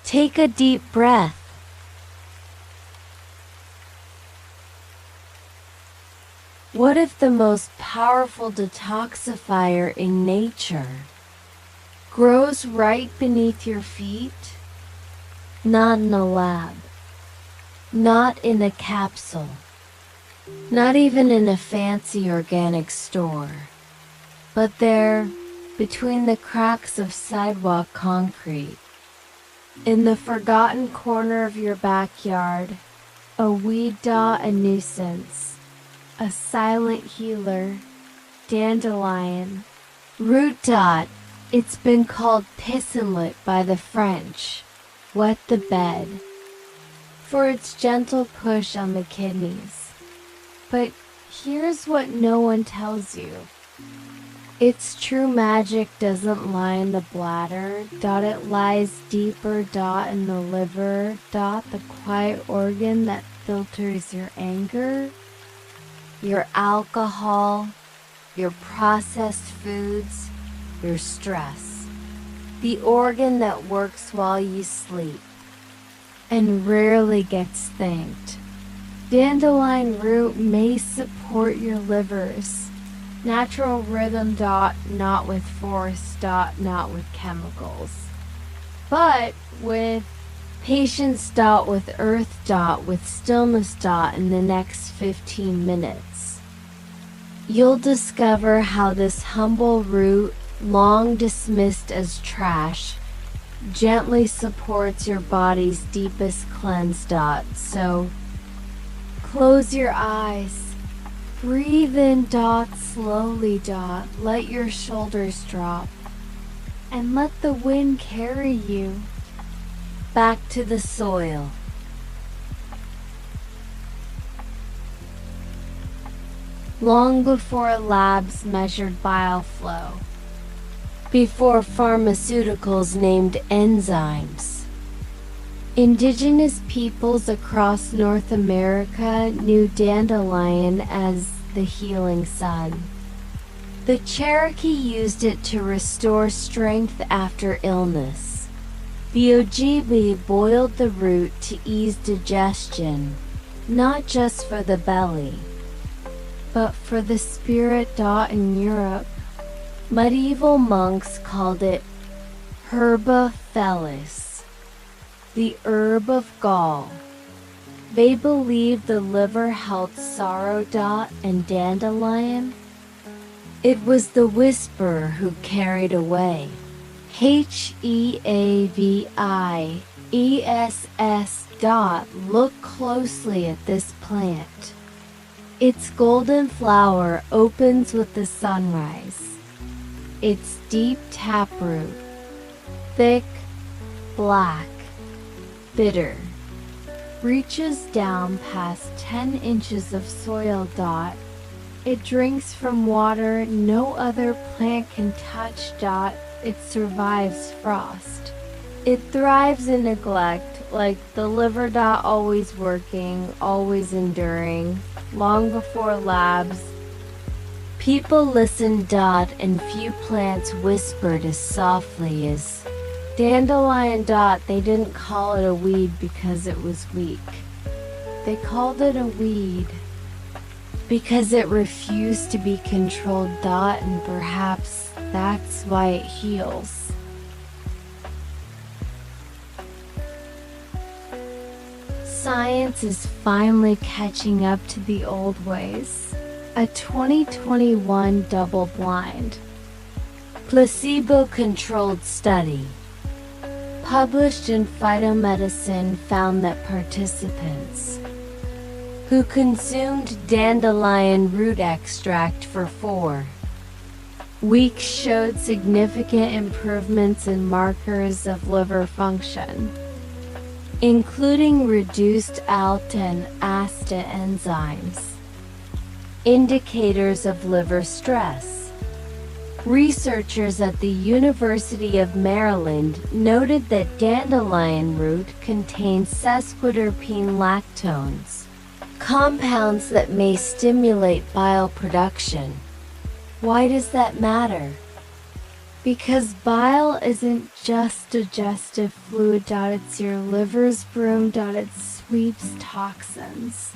Take a deep breath. What if the most powerful detoxifier in nature grows right beneath your feet? Not in a lab, not in a capsule, not even in a fancy organic store, but there, between the cracks of sidewalk concrete, in the forgotten corner of your backyard, a weed, a nuisance, a silent healer, dandelion, root. It's been called pissenlit by the French, wet the bed, for its gentle push on the kidneys. But here's what no one tells you. Its true magic doesn't lie in the bladder. It lies deeper. In the liver. The quiet organ that filters your anger, your alcohol, your processed foods, your stress. The organ that works while you sleep and rarely gets thanked. Dandelion root may support your liver's natural rhythm. Not with force. Not with chemicals, but with patience. With earth. With stillness. In the next 15 minutes, you'll discover how this humble root, long dismissed as trash, gently supports your body's deepest cleanse. So close your eyes, breathe in. Slowly. Let your shoulders drop, and let the wind carry you back to the soil. Long before labs measured bile flow, before pharmaceuticals named enzymes, indigenous peoples across North America knew dandelion as the healing sun. The Cherokee used it to restore strength after illness. The Ojibwe boiled the root to ease digestion, not just for the belly, but for the spirit. In Europe, medieval monks called it herba felis, the herb of Gaul. They believed the liver held sorrow. And dandelion, it was the whisperer who carried away. HEAVIESS. Look closely at this plant. Its golden flower opens with the sunrise. Its deep taproot, thick, black, bitter, reaches down past 10 inches of soil. It drinks from water no other plant can touch. It survives frost. It thrives in neglect, like the liver. Always working, always enduring. Long before labs, people listened. And few plants whispered as softly as dandelion. They didn't call it a weed because it was weak. They called it a weed because it refused to be controlled. And perhaps that's why it heals. Science is finally catching up to the old ways. A 2021 double-blind, placebo-controlled study published in Phytomedicine found that participants who consumed dandelion root extract for 4 weeks showed significant improvements in markers of liver function, including reduced ALT and ASTA enzymes, indicators of liver stress. Researchers at the University of Maryland noted that dandelion root contains sesquiterpene lactones, compounds that may stimulate bile production. Why does that matter? Because bile isn't just digestive fluid. It's your liver's broom. It sweeps toxins,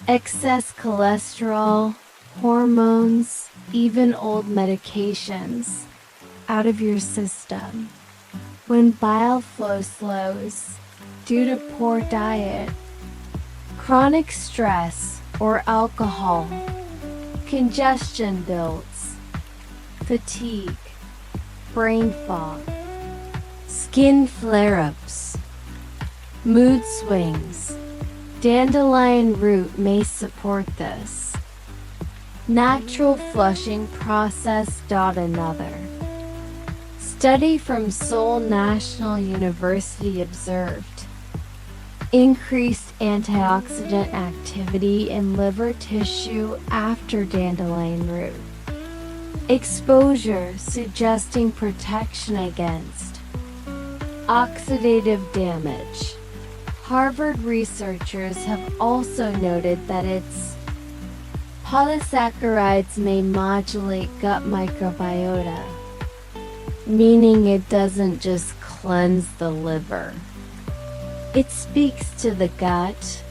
excess cholesterol, hormones, even old medications out of your system. When bile flow slows due to poor diet, chronic stress, or alcohol, congestion builds, fatigue, brain fog, skin flare-ups, mood swings. Dandelion root may support this natural flushing process. Another study from Seoul National University observed increased antioxidant activity in liver tissue after dandelion root exposure, suggesting protection against oxidative damage. Harvard researchers have also noted that its polysaccharides may modulate gut microbiota, meaning it doesn't just cleanse the liver. It speaks to the gut,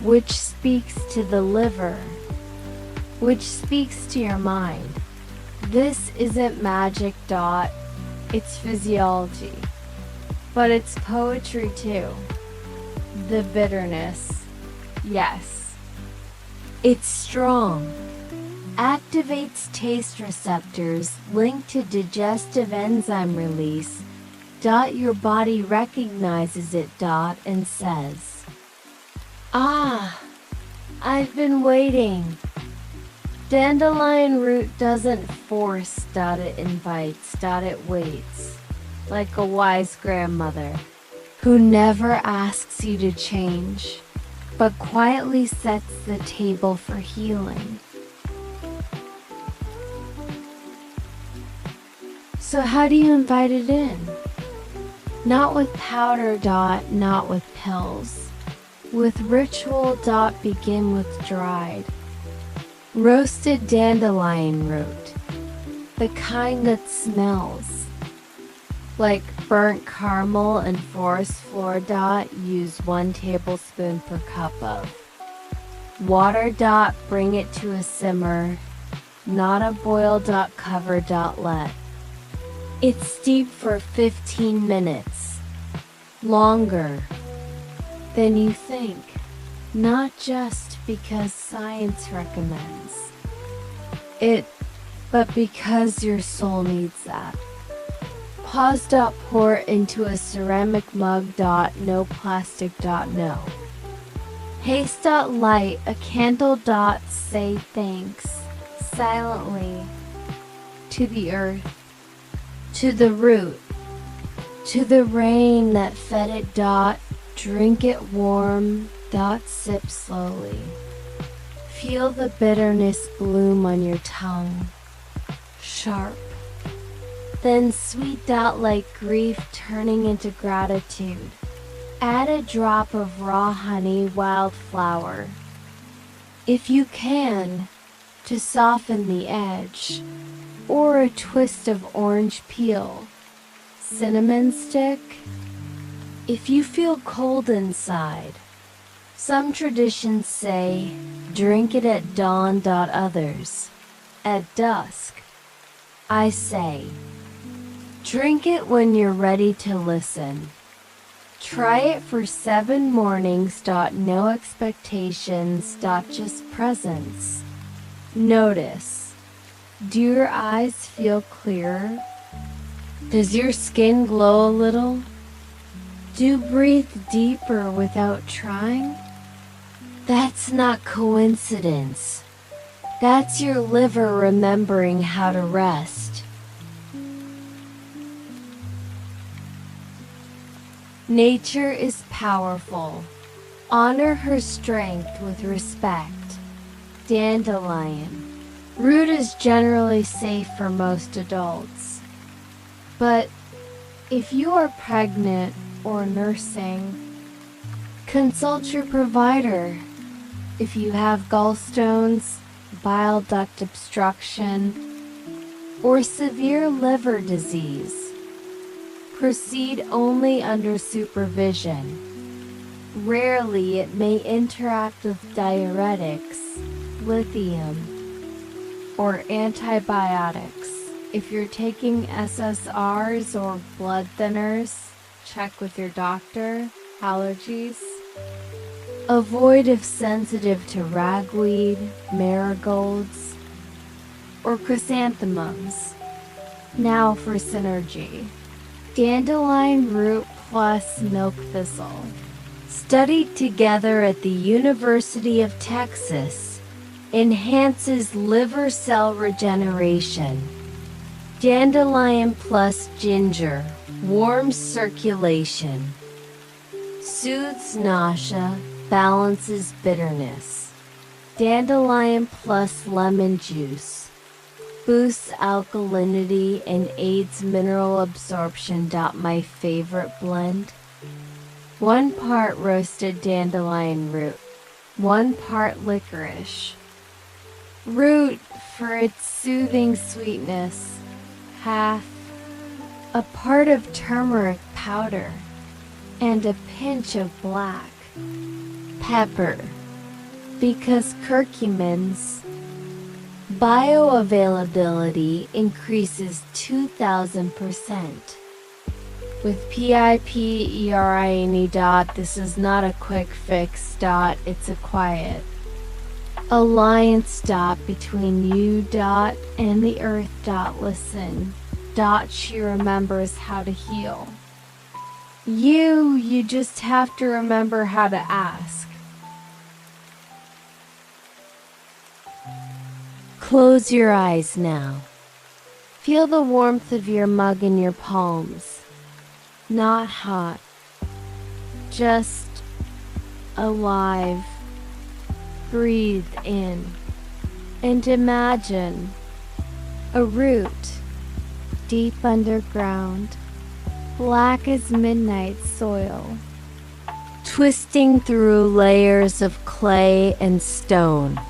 which speaks to the liver, which speaks to your mind. This isn't magic. It's physiology, but it's poetry too. The bitterness, yes, it's strong. Activates taste receptors linked to digestive enzyme release. Your body recognizes it. And says, "Ah, I've been waiting." Dandelion root doesn't force. It invites. It waits, like a wise grandmother who never asks you to change, but quietly sets the table for healing. So how do you invite it in? Not with powder. Not with pills. With ritual. Begin with dried, roasted dandelion root, the kind that smells like burnt caramel and forest floor. Use 1 tablespoon per cup of water. Bring it to a simmer, not a boil. Cover. Let it steep for 15 minutes, longer than you think, not just because science recommends it, but because your soul needs that. Pause. Pour into a ceramic mug. No plastic. No haste. Light a candle. Say thanks silently to the earth, to the root, to the rain that fed it. Drink it warm. Sip slowly. Feel the bitterness bloom on your tongue, sharp, then sweet. Like grief turning into gratitude. Add a drop of raw honey, wildflower, if you can, to soften the edge, or a twist of orange peel, cinnamon stick, if you feel cold inside. Some traditions say, drink it at dawn. Others, at dusk. I say, drink it when you're ready to listen. Try it for 7 mornings. No expectations. Just presence. Notice. Do your eyes feel clearer? Does your skin glow a little? Do you breathe deeper without trying? That's not coincidence. That's your liver remembering how to rest. Nature is powerful. Honor her strength with respect. Dandelion root is generally safe for most adults. But if you are pregnant or nursing, consult your provider. If you have gallstones, bile duct obstruction, or severe liver disease. Proceed only under supervision. Rarely it may interact with diuretics, lithium, or antibiotics. If you're taking SSRIs or blood thinners, check with your doctor. Allergies? Avoid if sensitive to ragweed, marigolds, or chrysanthemums. Now for synergy. Dandelion root plus milk thistle. Studied together at the University of Texas, enhances liver cell regeneration. Dandelion plus ginger warms circulation, soothes nausea, balances bitterness. Dandelion plus lemon juice boosts alkalinity and aids mineral absorption. My favorite blend: 1 part roasted dandelion root, 1 part licorice. Root for its soothing sweetness, half a part of turmeric powder, and a pinch of black pepper, because curcumin's bioavailability increases 2000%. With PIPERINE. This is not a quick fix. It's a quiet alliance. Between you. And the earth. Listen. She remembers how to heal. You just have to remember how to ask. Close your eyes now. Feel the warmth of your mug in your palms. Not hot, just alive. Breathe in and imagine a root deep underground, black as midnight soil, twisting through layers of clay and stone,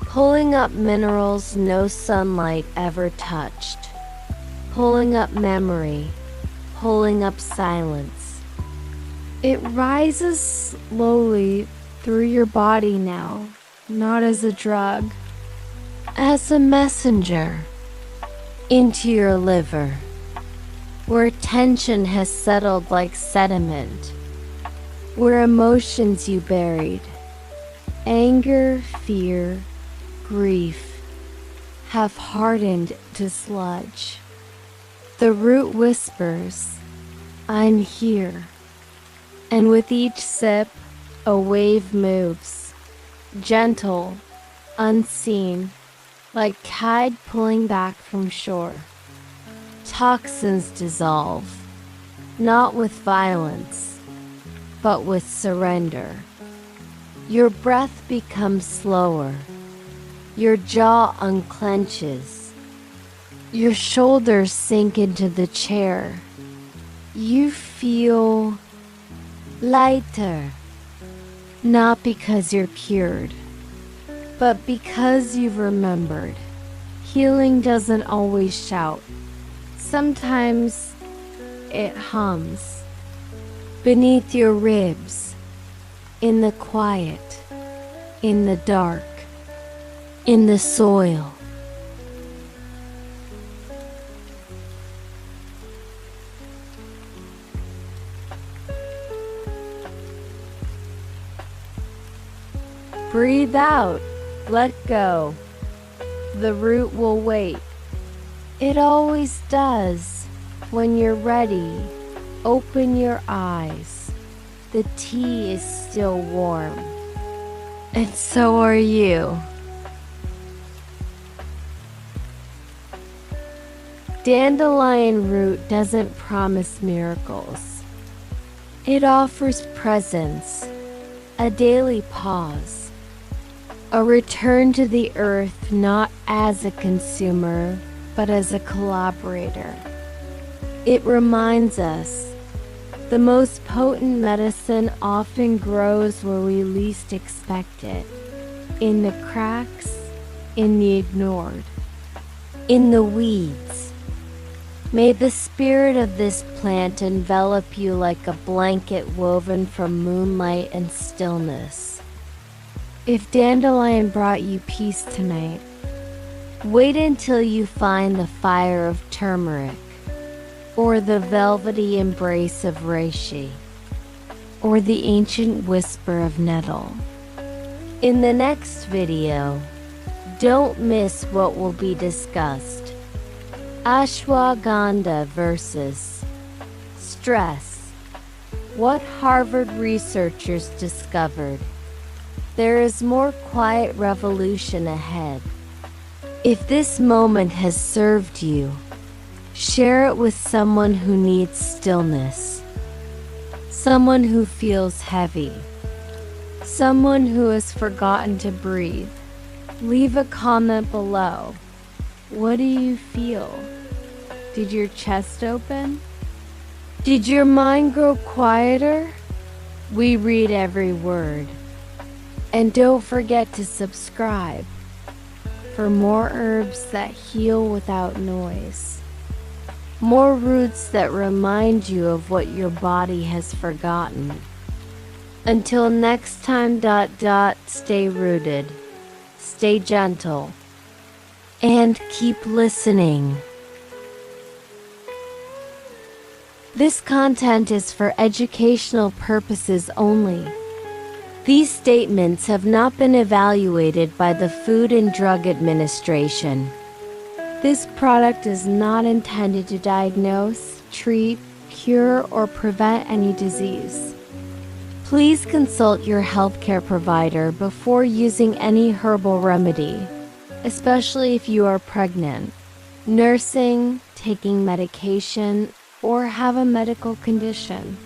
pulling up minerals no sunlight ever touched, pulling up memory, pulling up silence. It rises slowly through your body now, not as a drug, as a messenger into your liver, where tension has settled like sediment, where emotions you buried, anger, fear, grief, have hardened to sludge. The root whispers, "I'm here." And with each sip, a wave moves, gentle, unseen, like tide pulling back from shore. Toxins dissolve, not with violence, but with surrender. Your breath becomes slower, your jaw unclenches, your shoulders sink into the chair. You feel lighter, not because you're cured, but because you've remembered. Healing doesn't always shout. Sometimes it hums beneath your ribs, in the quiet, in the dark, in the soil. Breathe out, let go. The root will wait. It always does. When you're ready, open your eyes. The tea is still warm. And so are you. Dandelion root doesn't promise miracles. It offers presence, a daily pause. A return to the earth not as a consumer, but as a collaborator. It reminds us the most potent medicine often grows where we least expect it, in the cracks, in the ignored, in the weeds. May the spirit of this plant envelop you like a blanket woven from moonlight and stillness. If Dandelion brought you peace tonight, wait until you find the fire of turmeric, or the velvety embrace of reishi, or the ancient whisper of nettle. In the next video, don't miss what will be discussed. Ashwagandha versus stress. What Harvard researchers discovered. There is more quiet revolution ahead. If this moment has served you, share it with someone who needs stillness, someone who feels heavy, someone who has forgotten to breathe. Leave a comment below. What do you feel? Did your chest open? Did your mind grow quieter? We read every word. And don't forget to subscribe for more herbs that heal without noise. More roots that remind you of what your body has forgotten. Until next time, stay rooted, stay gentle, and keep listening. This content is for educational purposes only. These statements have not been evaluated by the Food and Drug Administration. This product is not intended to diagnose, treat, cure, or prevent any disease. Please consult your healthcare provider before using any herbal remedy, especially if you are pregnant, nursing, taking medication, or have a medical condition.